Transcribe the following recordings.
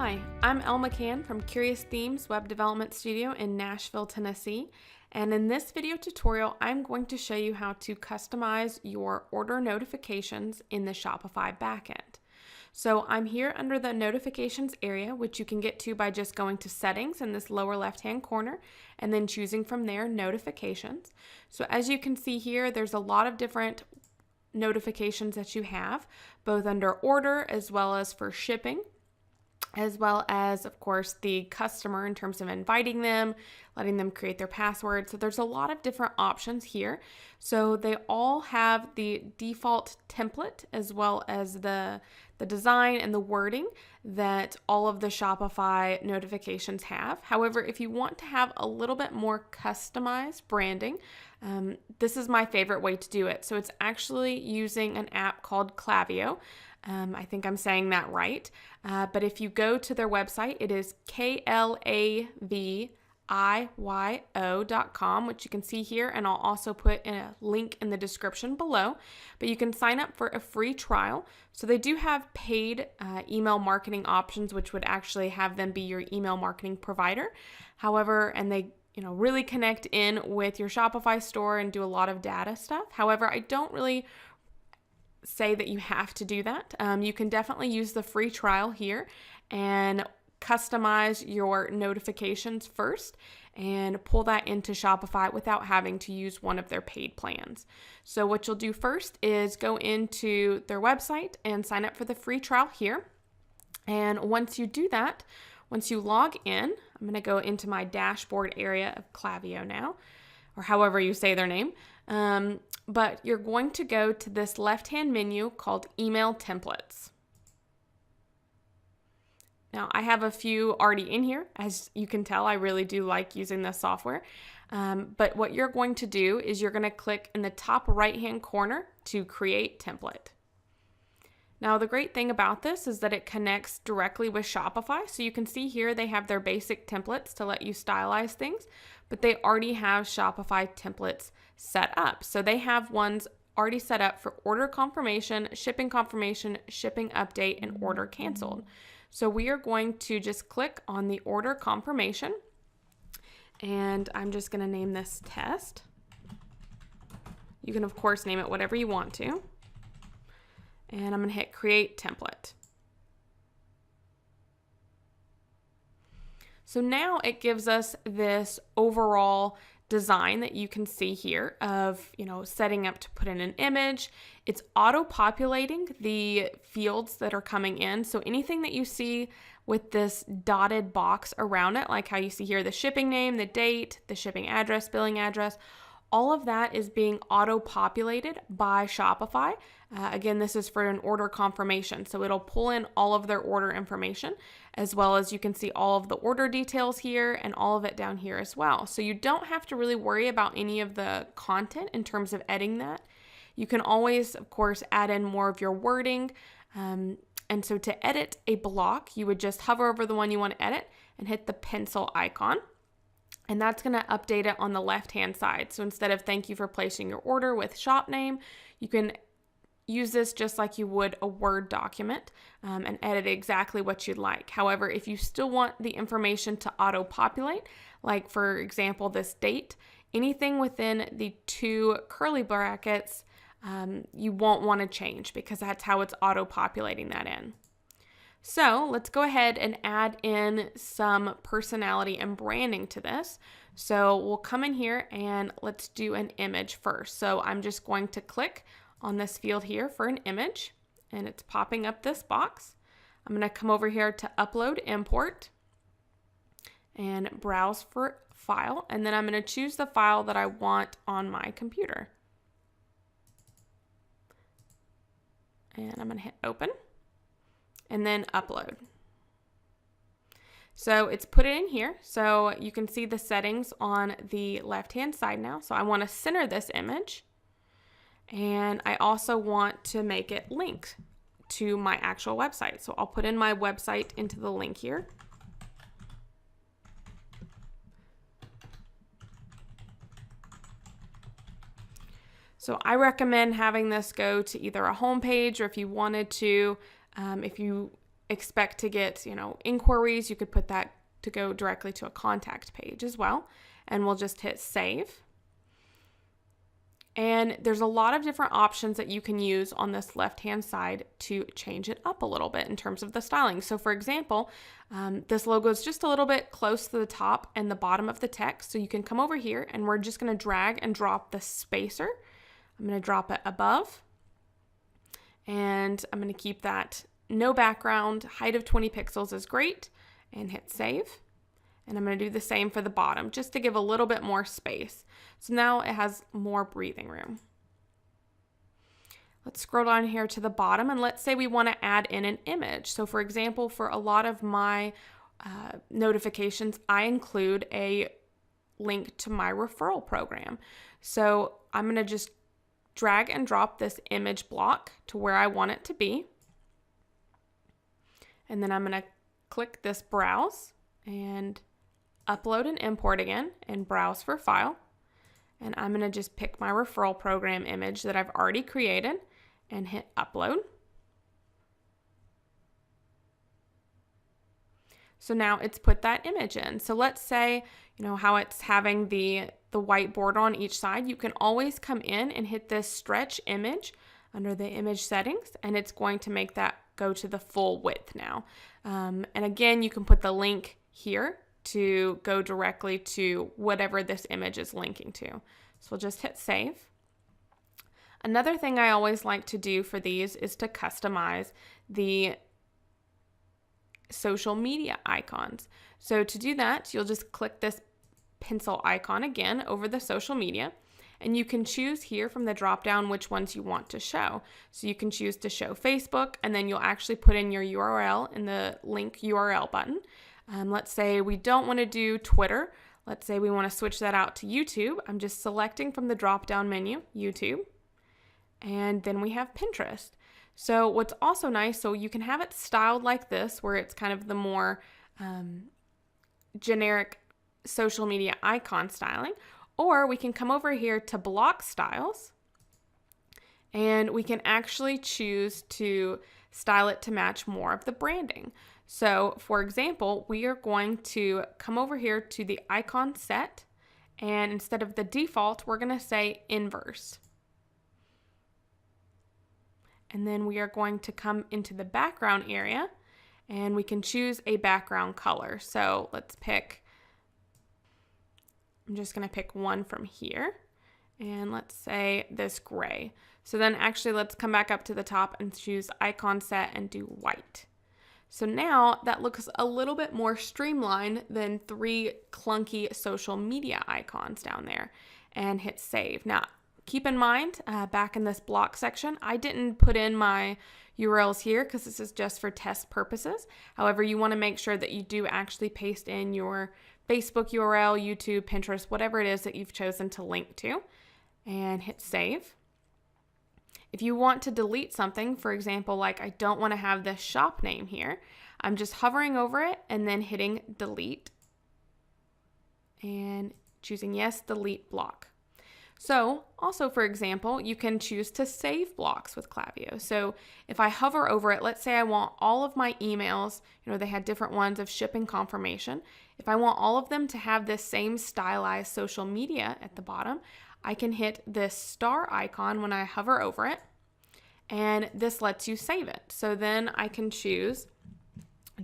Hi, I'm Elle McCann from Curious Themes Web Development Studio in Nashville, Tennessee. And in this video tutorial, I'm going to show you how to customize your order notifications in the Shopify backend. So I'm here under the notifications area, which you can get to by just going to settings in this lower left-hand corner and then choosing from there notifications. So as you can see here, there's a lot of different notifications that you have, both under order as well as for shipping, as well as, of course, the customer in terms of inviting them, letting them create their password. So there's a lot of different options here. So they all have the default template as well as the design and the wording that all of the Shopify notifications have. However, if you want to have a little bit more customized branding, this is my favorite way to do it. So it's actually using an app called Klaviyo. I think I'm saying that right. But if you go to their website, it is klaviyo.com, which you can see here, and I'll also put in a link in the description below. But you can sign up for a free trial. So they do have paid email marketing options, which would actually have them be your email marketing provider. However, and they really connect in with your Shopify store and do a lot of data stuff. However, I don't really say that you have to do that. You can definitely use the free trial here and customize your notifications first and pull that into Shopify without having to use one of their paid plans. So what you'll do first is go into their website and sign up for the free trial here. And once you do that, once you log in, I'm going to go into my dashboard area of Klaviyo now, or however you say their name. But you're going to go to this left-hand menu called Email Templates. Now, I have a few already in here. As you can tell, I really do like using this software. But what you're going to do is you're going to click in the top right-hand corner to Create Template. Now, the great thing about this is that it connects directly with Shopify. So you can see here they have their basic templates to let you stylize things, but they already have Shopify templates set up. So they have ones already set up for order confirmation, shipping update, and order canceled. So we are going to just click on the order confirmation, and I'm just going to name this test. You can, of course, name it whatever you want to. And I'm going to hit Create Template. So now it gives us this overall design that you can see here of, setting up to put in an image. It's auto-populating the fields that are coming in. So anything that you see with this dotted box around it, like how you see here, the shipping name, the date, the shipping address, billing address, all of that is being auto-populated by Shopify. Again, this is for an order confirmation. So it'll pull in all of their order information, as well as you can see all of the order details here and all of it down here as well. So you don't have to really worry about any of the content in terms of editing that. You can always, of course, add in more of your wording. And so to edit a block, you would just hover over the one you want to edit and hit the pencil icon. And that's going to update it on the left-hand side. So instead of thank you for placing your order with shop name, you can use this just like you would a Word document and edit exactly what you'd like. However, if you still want the information to auto-populate, like for example, this date, anything within the two curly brackets, you won't want to change because that's how it's auto-populating that in. So let's go ahead and add in some personality and branding to this. So we'll come in here and let's do an image first. So I'm just going to click on this field here for an image, and it's popping up this box. I'm going to come over here to Upload Import and browse for file, and then I'm going to choose the file that I want on my computer. And I'm going to hit Open. And then upload. So it's put it in here. So you can see the settings on the left-hand side now. So I want to center this image. And I also want to make it link to my actual website. So I'll put in my website into the link here. So I recommend having this go to either a home page, or if you wanted to, if you expect to get, inquiries, you could put that to go directly to a contact page as well. And we'll just hit save. And there's a lot of different options that you can use on this left-hand side to change it up a little bit in terms of the styling. So for example, this logo is just a little bit close to the top and the bottom of the text. So you can come over here and we're just going to drag and drop the spacer. I'm going to drop it above and I'm going to keep that no background. Height of 20 pixels is great and hit save. And I'm going to do the same for the bottom just to give a little bit more space. So now it has more breathing room. Let's scroll down here to the bottom and let's say we want to add in an image. So for example, for a lot of my notifications, I include a link to my referral program. So I'm going to just drag and drop this image block to where I want it to be. And then I'm going to click this browse and upload and import again and browse for file. And I'm going to just pick my referral program image that I've already created and hit upload. So now it's put that image in. So let's say, how it's having the white border on each side. You can always come in and hit this stretch image under the image settings, and it's going to make that go to the full width now. And again, you can put the link here to go directly to whatever this image is linking to. So we'll just hit save. Another thing I always like to do for these is to customize the social media icons. So to do that, you'll just click this pencil icon again over the social media, and you can choose here from the drop down which ones you want to show. So you can choose to show Facebook, and then you'll actually put in your URL in the link URL button. Let's say we don't want to do Twitter. Let's say we want to switch that out to YouTube. I'm just selecting from the drop-down menu, YouTube. And then we have Pinterest. So what's also nice, so you can have it styled like this, where it's kind of the more generic social media icon styling. Or we can come over here to block styles. And we can actually choose to style it to match more of the branding. So for example, we are going to come over here to the icon set, and instead of the default, we're going to say inverse. And then we are going to come into the background area and we can choose a background color. So let's pick, I'm just going to pick one from here, and let's say this gray. So then actually let's come back up to the top and choose icon set and do white. So now that looks a little bit more streamlined than 3 clunky social media icons down there, and hit save. Now, keep in mind, back in this block section, I didn't put in my URLs here because this is just for test purposes. However, you want to make sure that you do actually paste in your Facebook URL, YouTube, Pinterest, whatever it is that you've chosen to link to, and hit save. If you want to delete something, for example, like I don't want to have this shop name here, I'm just hovering over it and then hitting delete and choosing yes, delete block. So also, for example, you can choose to save blocks with Klaviyo. So if I hover over it, let's say I want all of my emails, they had different ones of shipping confirmation. If I want all of them to have this same stylized social media at the bottom, I can hit this star icon when I hover over it, and this lets you save it. So then I can choose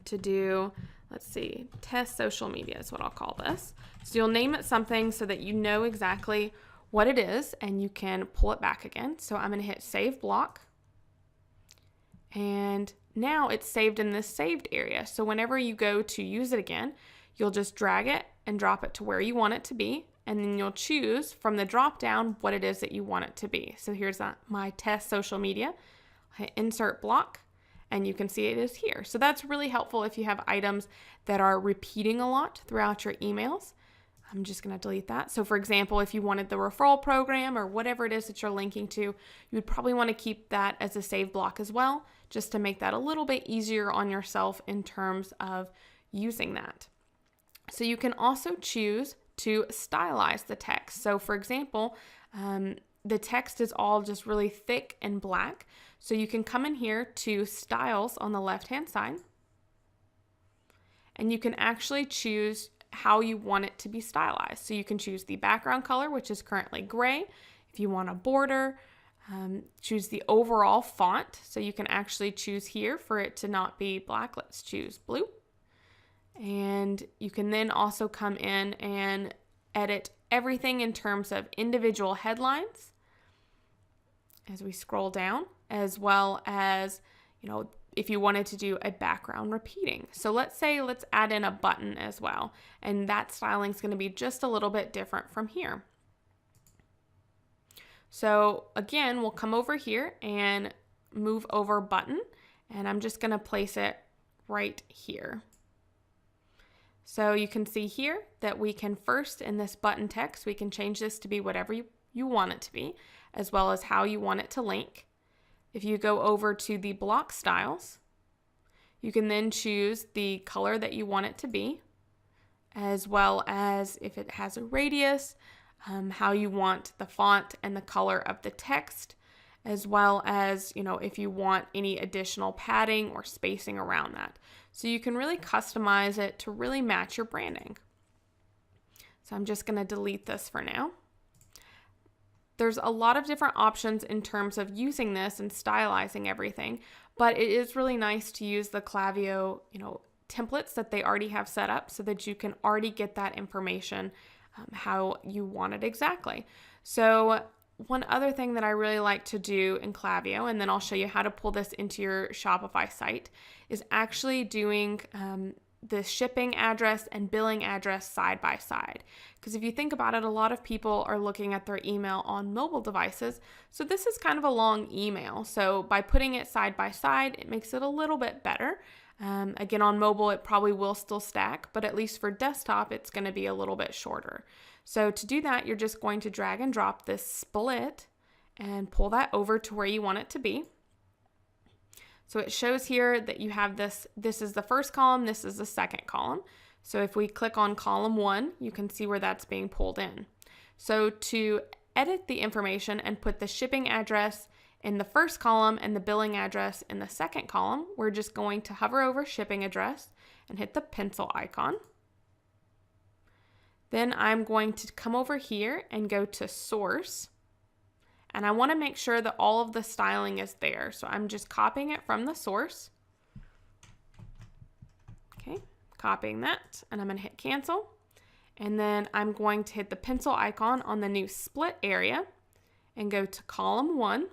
to do, let's see, test social media is what I'll call this. So you'll name it something so that you know exactly what it is, and you can pull it back again. So I'm going to hit save block, and now it's saved in this saved area. So whenever you go to use it again, you'll just drag it and drop it to where you want it to be, and then you'll choose from the drop down what it is that you want it to be. So here's my test social media. I hit insert block, and you can see it is here. So that's really helpful if you have items that are repeating a lot throughout your emails. I'm just going to delete that. So for example, if you wanted the referral program or whatever it is that you're linking to, you would probably want to keep that as a save block as well, just to make that a little bit easier on yourself in terms of using that. So you can also choose to stylize the text. So for example, the text is all just really thick and black. So you can come in here to styles on the left-hand side, and you can actually choose how you want it to be stylized. So you can choose the background color, which is currently gray. If you want a border, choose the overall font. So you can actually choose here for it to not be black. Let's choose blue. And you can then also come in and edit everything in terms of individual headlines as we scroll down, as well as, if you wanted to do a background repeating. So let's add in a button as well. And that styling is going to be just a little bit different from here. So again, we'll come over here and move over button, and I'm just going to place it right here. So you can see here that we can first, in this button text, we can change this to be whatever you want it to be, as well as how you want it to link. If you go over to the block styles, you can then choose the color that you want it to be, as well as if it has a radius, how you want the font and the color of the text, as well as, if you want any additional padding or spacing around that. So you can really customize it to really match your branding. So I'm just going to delete this for now. There's a lot of different options in terms of using this and stylizing everything, but it is really nice to use the Klaviyo, templates that they already have set up so that you can already get that information how you want it exactly. So one other thing that I really like to do in Klaviyo, and then I'll show you how to pull this into your Shopify site, is actually doing the shipping address and billing address side by side. Because if you think about it, a lot of people are looking at their email on mobile devices. So this is kind of a long email. So by putting it side by side, it makes it a little bit better. Again, on mobile, it probably will still stack, but at least for desktop, it's going to be a little bit shorter. So to do that, you're just going to drag and drop this split and pull that over to where you want it to be. So it shows here that you have this is the first column, this is the second column. So if we click on column 1, you can see where that's being pulled in. So to edit the information and put the shipping address in the first column and the billing address in the second column, we're just going to hover over shipping address and hit the pencil icon. Then I'm going to come over here and go to source. And I want to make sure that all of the styling is there. So I'm just copying it from the source. Okay, copying that, and I'm going to hit cancel. And then I'm going to hit the pencil icon on the new split area and go to column 1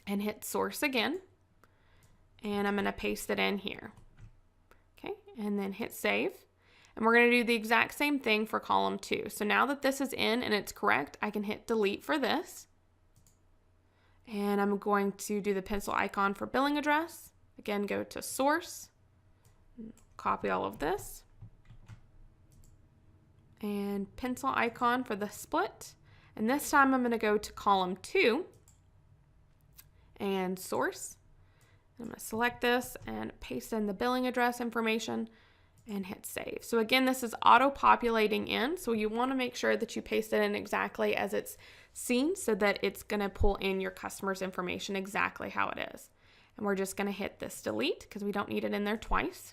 and hit source again. And I'm going to paste it in here. Okay, and then hit save. And we're going to do the exact same thing for column 2. So now that this is in and it's correct, I can hit delete for this. And I'm going to do the pencil icon for billing address. Again, go to source, copy all of this, and pencil icon for the split. And this time I'm going to go to column 2 and source. I'm going to select this and paste in the billing address information and hit save. So again, this is auto-populating in, so you want to make sure that you paste it in exactly as it's seen so that it's going to pull in your customer's information exactly how it is. And we're just going to hit this delete because we don't need it in there twice.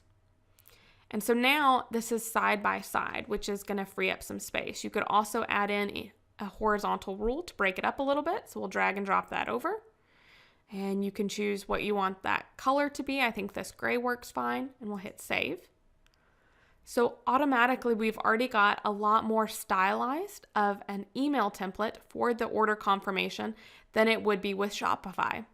And so now this is side by side, which is going to free up some space. You could also add in a horizontal rule to break it up a little bit. So we'll drag and drop that over. And you can choose what you want that color to be. I think this gray works fine, and we'll hit save. So automatically we've already got a lot more stylized of an email template for the order confirmation than it would be with Shopify.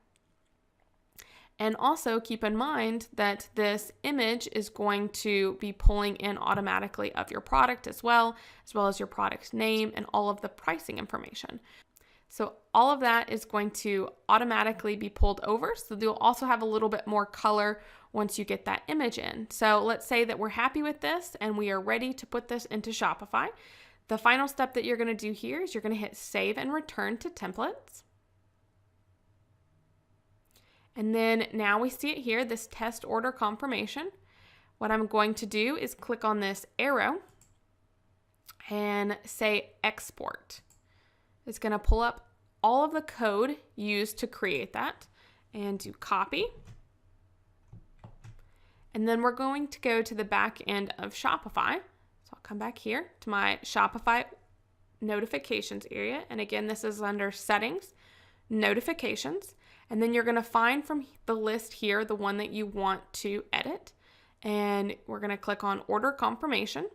And also keep in mind that this image is going to be pulling in automatically of your product as well as your product name and all of the pricing information. So all of that is going to automatically be pulled over. So you'll also have a little bit more color once you get that image in. So let's say that we're happy with this and we are ready to put this into Shopify. The final step that you're going to do here is you're going to hit save and return to templates. And then now we see it here, this test order confirmation. What I'm going to do is click on this arrow and say export. It's going to pull up all of the code used to create that and do copy. And then we're going to go to the back end of Shopify. So I'll come back here to my Shopify notifications area. And again, this is under settings, notifications. And then you're going to find from the list here the one that you want to edit. And we're going to click on order confirmation.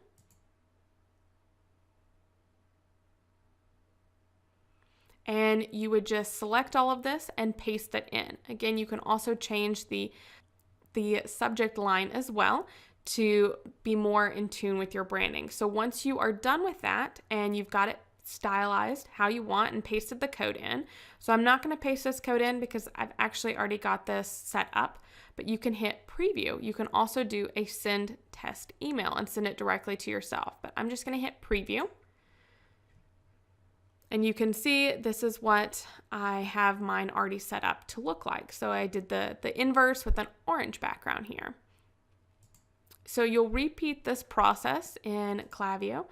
And you would just select all of this and paste it in. Again, you can also change the subject line as well to be more in tune with your branding. So once you are done with that and you've got it stylized how you want and pasted the code in. So I'm not going to paste this code in because I've actually already got this set up, but you can hit preview. You can also do a send test email and send it directly to yourself, but I'm just going to hit preview. And you can see this is what I have mine already set up to look like. So I did the inverse with an orange background here. So you'll repeat this process in Klaviyo.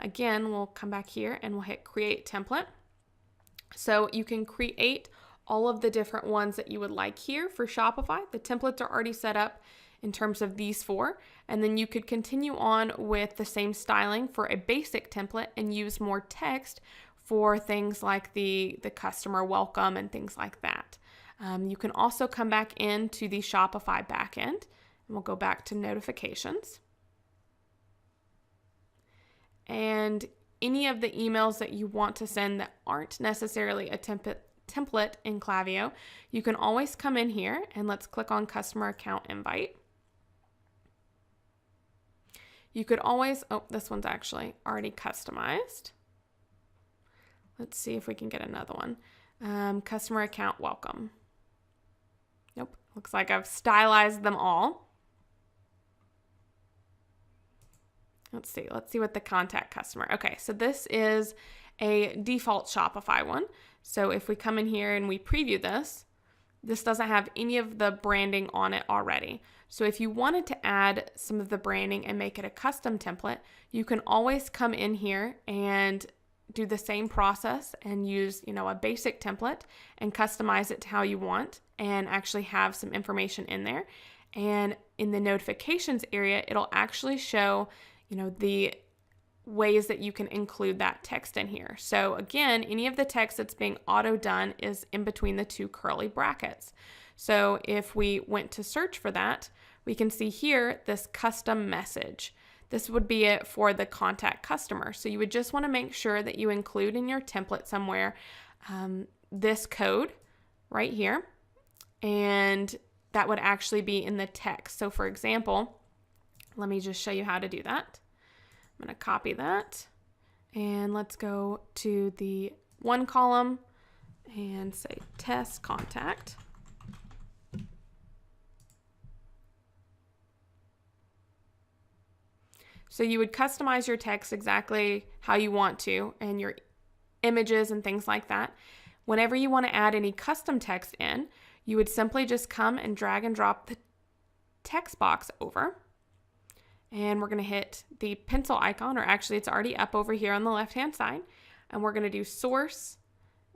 Again, we'll come back here and we'll hit create template. So you can create all of the different ones that you would like here for Shopify. The templates are already set up in terms of these 4. And then you could continue on with the same styling for a basic template and use more text for things like the customer welcome and things like that. You can also come back into the Shopify backend, and we'll go back to notifications. And any of the emails that you want to send that aren't necessarily a template in Klaviyo, you can always come in here and let's click on customer account invite. You could always, oh, this one's actually already customized. Let's see if we can get another one. Customer account welcome. Nope, looks like I've stylized them all. Let's see what the contact customer. Okay, so this is a default Shopify one. So if we come in here and we preview this, this doesn't have any of the branding on it already. So if you wanted to add some of the branding and make it a custom template, you can always come in here and do the same process and use, a basic template and customize it to how you want and actually have some information in there. And in the notifications area, it'll actually show, the ways that you can include that text in here. So again, any of the text that's being auto done is in between the 2 curly brackets. So if we went to search for that, we can see here this custom message. This would be it for the contact customer. So you would just want to make sure that you include in your template somewhere this code right here, and that would actually be in the text. So for example, let me just show you how to do that. I'm going to copy that and let's go to the one column and say test contact. So you would customize your text exactly how you want to and your images and things like that. Whenever you want to add any custom text in, you would simply just come and drag and drop the text box over. And we're going to hit the pencil icon, or actually it's already up over here on the left-hand side. And we're going to do source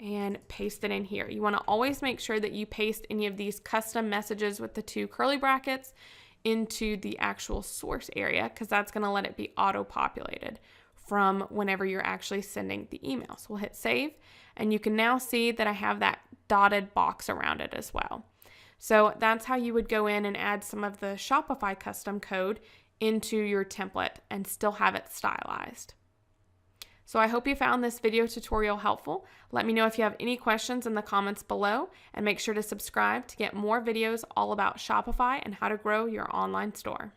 and paste it in here. You want to always make sure that you paste any of these custom messages with the 2 curly brackets into the actual source area, because that's going to let it be auto-populated from whenever you're actually sending the email. So we'll hit save, and you can now see that I have that dotted box around it as well. So that's how you would go in and add some of the Shopify custom code into your template and still have it stylized. So I hope you found this video tutorial helpful. Let me know if you have any questions in the comments below, and make sure to subscribe to get more videos all about Shopify and how to grow your online store.